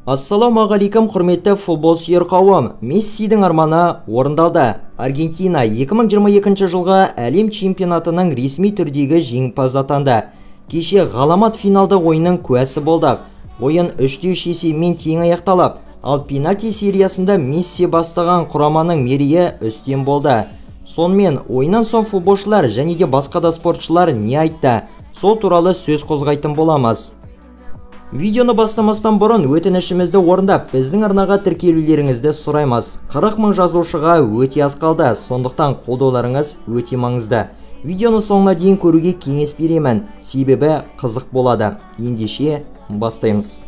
Ассаламағалейкум құрметті футбол сүйер қауым. Мессидің арманы орындалды. Аргентина 2022 жылғы әлем чемпионатының ресми түрдегі жеңімпаз атанды. Кеше ғаламат финалды ойынның куәсі болдық. Ойын 3-3 есебімен тең аяқталып, ал пенальти сериясында Месси бастаған құраманың мерейі үстем болды. Сонымен ойыннан соң футболшылар және де басқа да спортшылар не айтты? Сол туралы сөз қозғайтын боламыз. Видеоны бастамастан бұрын өтінішімізді орындап, біздің арнаға тіркелулеріңізді сұраймыз. 40 мың жазылушыға өте аз қалды, сондықтан қолдауларыңыз өте маңызды. Видеоны соңына дейін көруге кеңес беремін, себебі қызық болады. Ендеше бастаймыз.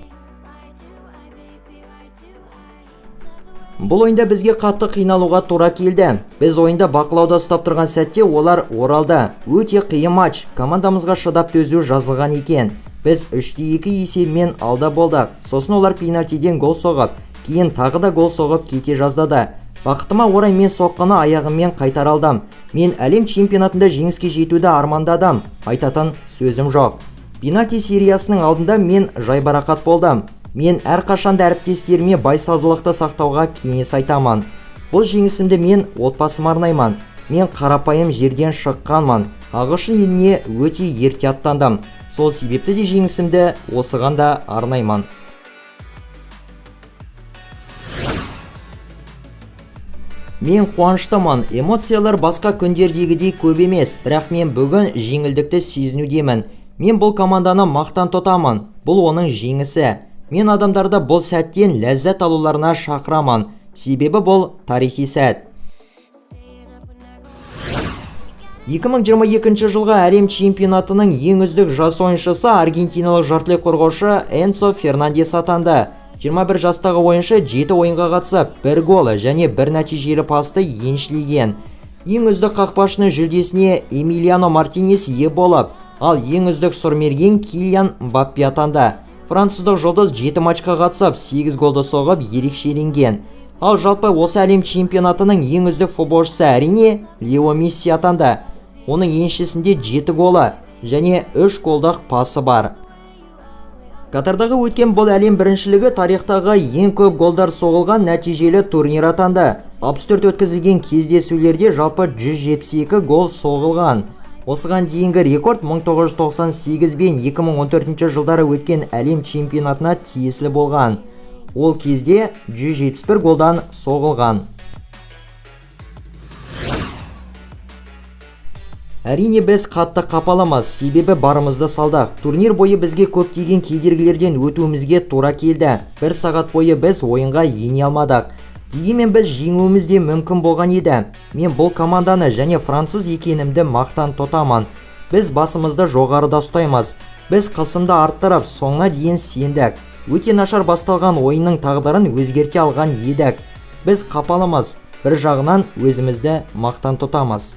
Бұл ойында бізге қатты қиналуға тура келді. Біз ойында бақылауда ұстап тұрған сәтте олар оралды. Өте қиын матч, командамызға шыдап төзу жазылған екен. Біз 3-2 есебімен алда болдық. Сосын олар пенальтиден гол соғып, кейін тағы да гол соғып кете жаздады. Бақытыма орай мен соққыны аяғыммен қайтара алдым. Мен әлем чемпионатында жеңіске жетуді армандадым. Айтатын сөзім жоқ. Пенальти сериясының алдында мен жайбарақат болдым. Мен әрқашанда әріптестеріме байсалдылықты сақтауға кеңес айтамын. Бұл жеңісімді мен отбасыма арнаймын. Мен қарапайым жерден шыққанмын. Ағылшын еліне өте ерте аттандым. Сол себепті де жеңісімді осыған да арнаймын. Мен қуаныштымын. Эмоциялар басқа күндердегідей көп емес, бірақ мен бүгін жеңілдікті сезінудемін. Мен бұл команданы мақтан тұтамын. Бұл оның жеңісі. Мен адамдарды бұл сәттен ләззат алуларына шақырамын. Себебі бұл тарихи сәт. 2022 жылғы әлем чемпионатының ең үздік жас ойыншысы аргентиналық жартылай қорғаушы Энцо Фернандес атанды. 21 жастағы ойыншы 7 ойынға қатысып, 1 гол және 1 нәтижелі пасты еншілеген. Ең үздік қақпашының жүлдесіне Эмилиано Мартинес ие болып, ал ең үздік сұрмерген Килиан Мбаппе атанды. Француздық жұлдыз 7 матчқа қатысып, 8 голды соғып ерекшеленген. Ал жалпы осы әлем чемпионатының ең үздік футболшысы әрине Лео Месси атанды. Оның еншісінде 7 голы және 3 голдық пасы бар. Катардағы өткен бұл әлем біріншілігі тарихтағы ең көп голдар соғылған нәтижелі турнир атанды. 64 өткізілген кездесулерде жалпы 172 гол соғылған. Осыған дейінгі рекорд 1998 бен 2014 жылдары өткен әлем чемпионатына тиесілі болған. Ол кезде 171 голдан соғылған. Әрине біз қатты қапаламыз, себебі барымызды салдық. Турнир бойы бізге көптеген кедергілерден өтуімізге тура келді. 1 сағат бойы біз ойынға ене алмадық. Дегенмен біз жеңуіміз де мүмкін болған еді. Мен бұл команданы және француз екенімді мақтан тұтамын. Біз басымызды жоғарыда ұстаймыз. Біз қысымды арттырып, соңына дейін сендік. Өте нашар басталған ойынның тағдырын өзгерте алған едік. Біз қапалымыз, бір жағынан өзімізді мақтан тұтамыз.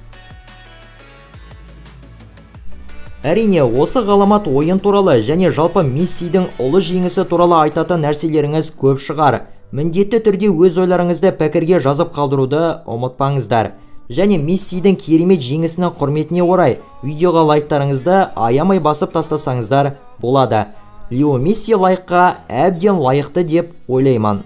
Әрине, осы ғаламат ойын туралы және жалпы Мессидің ұлы жеңісі туралы айтатын нәрселеріңіз көп шығар. Міндетті түрде өз ойларыңызды пікірге жазып қалдыруды ұмытпаңыздар. Және Мессидің керемет жеңісінің құрметіне орай видеоға лайктарыңызды аямай басып тастасаңыздар болады. Лео Месси лайыққа әбден лайықты деп ойлаймын.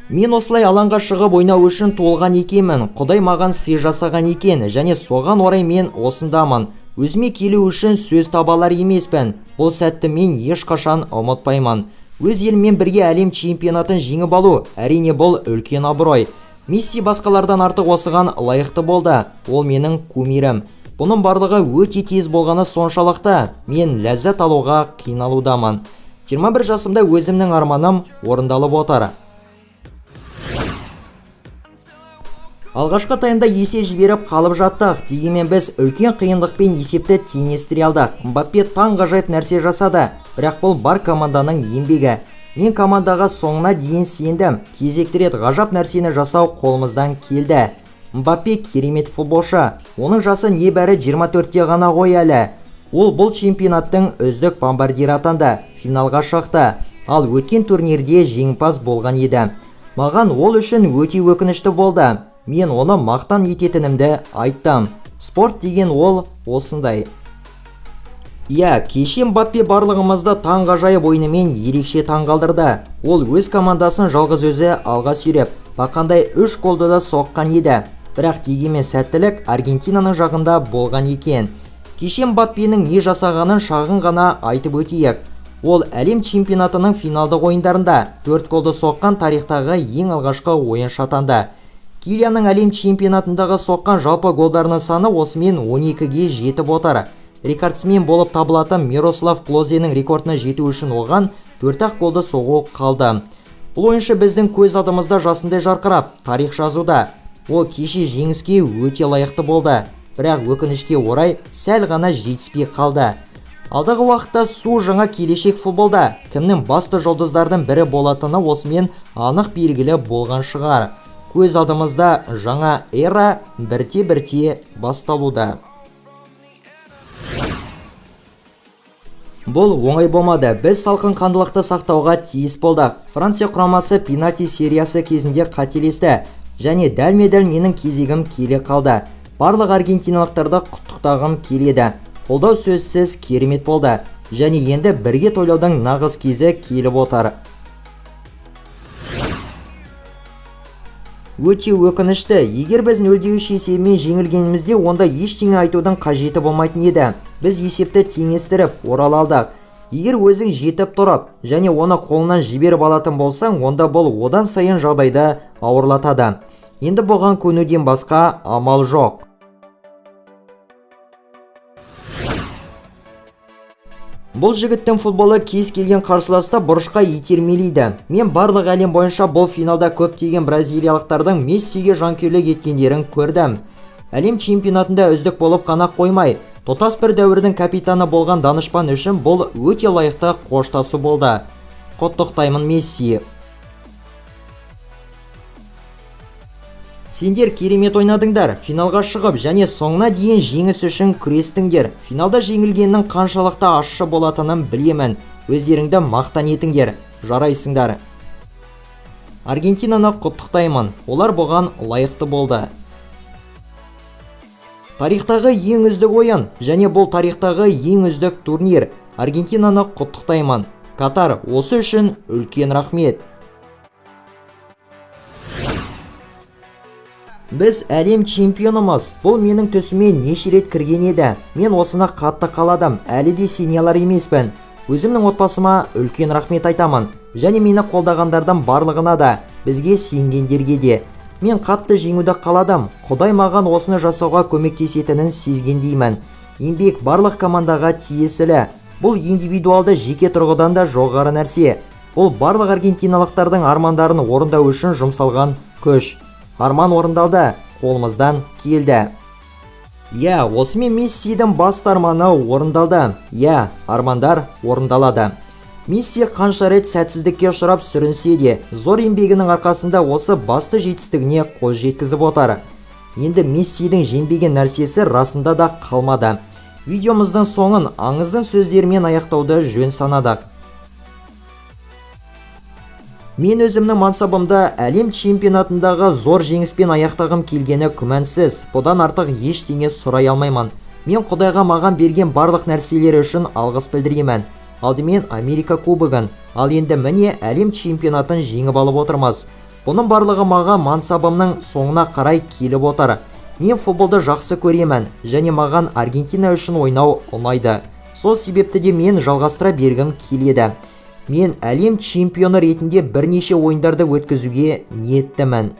Мен осылай алаңға шығып ойнау үшін туылған екенмін. Құдай маған сый жасаған екен және соған орай мен осындамын. Өзіме келу үшін сөз табалар емеспін. Бұл сәтті мен ешқашан ұмытпаймын. Өз елмен бірге әлем чемпионатын жеңіп алу, әрине бұл үлкен абырой. Месси басқалардан артық осыған лайықты болды. Ол менің кумирім. Бұның барлығы өте тез болғаны соншалықты мен ләззат алуға қиналудамын. 21 жасымда өзімнің арманым орындалып отыр. Алғашқы таймда есе жіберіп қалып жаттық. Дегенмен біз үлкен қиындықпен есепті теңестіре алдық. Мбаппе таңғажайып нәрсе жасады, бірақ бұл бар команданың еңбегі. Мен командаға соңына дейін сендім. Кезекті рет ғажап нәрсені жасау қолымыздан келді. Мбаппе керемет футболшы. Оның жасы небәрі 24-те ғана ғой әлі. Ол бұл чемпионаттың үздік бомбардирі атанды. Финалға шықты. Ал өткен турнирде жеңімпаз болған еді. Маған ол үшін өте өкінішті болды. Мен оны мақтан ететінімді айттым. Спорт деген ол осындай. Кеше Мбаппе барлығымызды таңғажайып ойынымен ерекше таңғалдырды. Ол өз командасын жалғыз өзі алға сүйреп, бақандай 3 голды да соққан еді. Бірақ дегенмен сәттілік Аргентинаның жағында болған екен. Кеше Мбаппенің не жасағанын шағын ғана айтып өтейік. Ол әлем чемпионатының финалдық ойындарында 4 голды соққан тарихтағы ең алғашқы ойыншы атанды. Килианның әлем чемпионатындағы соққан жалпы голдарының саны осымен 12-ге жетіп отыр. Рекордсмен болып табылатын Мирослав Клозенің рекордына жету үшін оған 4-ақ голды соғу қалды. Бұл ойыншы біздің көз алдымызда жасындай жарқырап, тарих жазуда. Ол кеше жеңіске өте лайықты болды, бірақ өкінішке орай сәл ғана жетіспей қалды. Алдағы уақытта су жаңа келешек футболда кімнің басты жұлдыздардың бірі болатыны осымен анық белгілі болған шығар. Көз алдымызда жаңа эра бірте-бірте басталуда. Бұл оңай болмады. Біз салқын қандылықты сақтауға тиіс болдық. Франция құрамасы пенальти сериясы кезінде қателесті және дәлме-дәл менің кезегім келе қалды. Барлық аргентиналықтарды құттықтағым келеді. Қолдау сөзсіз керемет болды және енді бірге тойлаудың нағыз кезі келіп отыр. Өте өкінішті. Егер біз 0-3 есебімен жеңілгенімізде, онда ештеңе айтудың қажеті болмайтын еді. Біз есепті теңестіріп орала алдық. Егер өзің жетіп тұрып және оны қолынан жіберіп алатын болсаң, онда бұл одан сайын жағдайды ауырлатады. Енді бұған көнуден басқа амал жоқ. Бұл жігіттің футболы кез келген қарсыласта бұрышқа итермелейді. Мен барлық әлем бойынша бұл финалда көптеген бразилиялықтардың Мессиге жанкүйерлік еткендерін көрдім. Әлем чемпионатында үздік болып қана қоймай, тұтас бір дәуірдің капитаны болған данышпан үшін бұл өте лайықты қоштасу болды. Құттықтаймын, Месси. Сендер керемет ойнадыңдар, финалға шығып және соңына дейін жеңіс үшін күрестіңдер. Финалда жеңілгеннің қаншалықты ащы болатынын білемін. Өздеріңді мақтан етіңдер, жарайсыңдар. Аргентинаны құттықтаймын, олар бұған лайықты болды. Тарихтағы ең үздік ойын және бұл тарихтағы ең үздік турнир. Аргентинаны құттықтаймын. Катар, осы үшін үлкен рахмет. Біз әлем чемпионымыз. Бұл менің түсіме неше рет кірген еді. Мен осыны қатты қаладым. Әлі де сене алар емеспін. Өзімнің отбасыма үлкен рахмет айтамын. Және мені қолдағандардан барлығына да, бізге сенгендерге де. Мен қатты жеңуді қаладым. Құдай маған осыны жасауға көмектесетінін сезгендеймін. Еңбек барлық командаға тиесілі. Бұл индивидуалды жеке тұрғыдан да жоғары нәрсе. Бұл барлық аргентиналықтардың армандарын орындау үшін жұмсалған күш. Арман орындалды, қолымыздан келді. Осымен Мессидің басты арманы орындалды. Армандар орындалады. Месси қанша рет сәтсіздікке ұшырап сүрінсе де, зор еңбегінің арқасында осы басты жетістігіне қол жеткізіп отыр. Енді Мессидің жеңбеген нәрсесі расында да қалмады. Видеомыздың соңын аңыздың сөздерімен аяқтауды жөн санадық. Мен өзімнің мансабымда әлем чемпионатындағы зор жеңіспен аяқтағым келгені күмәнсіз. Бұдан артық ештеңе сұрай алмаймын. Мен Құдайға маған берген барлық нәрселері үшін алғыс білдіремін. Алдымен Америка кубогын, ал енді міне әлем чемпионатын жеңіп алып отырмыз. Бұның барлығы маған мансабымның соңына қарай келіп отыр. Мен футболды жақсы көремін және маған Аргентина үшін ойнау ұнайды. Сол себепті де мен жалғастыра бергім келеді. Мен әлем чемпионы ретінде бірнеше ойындарды өткізуге ниеттімін.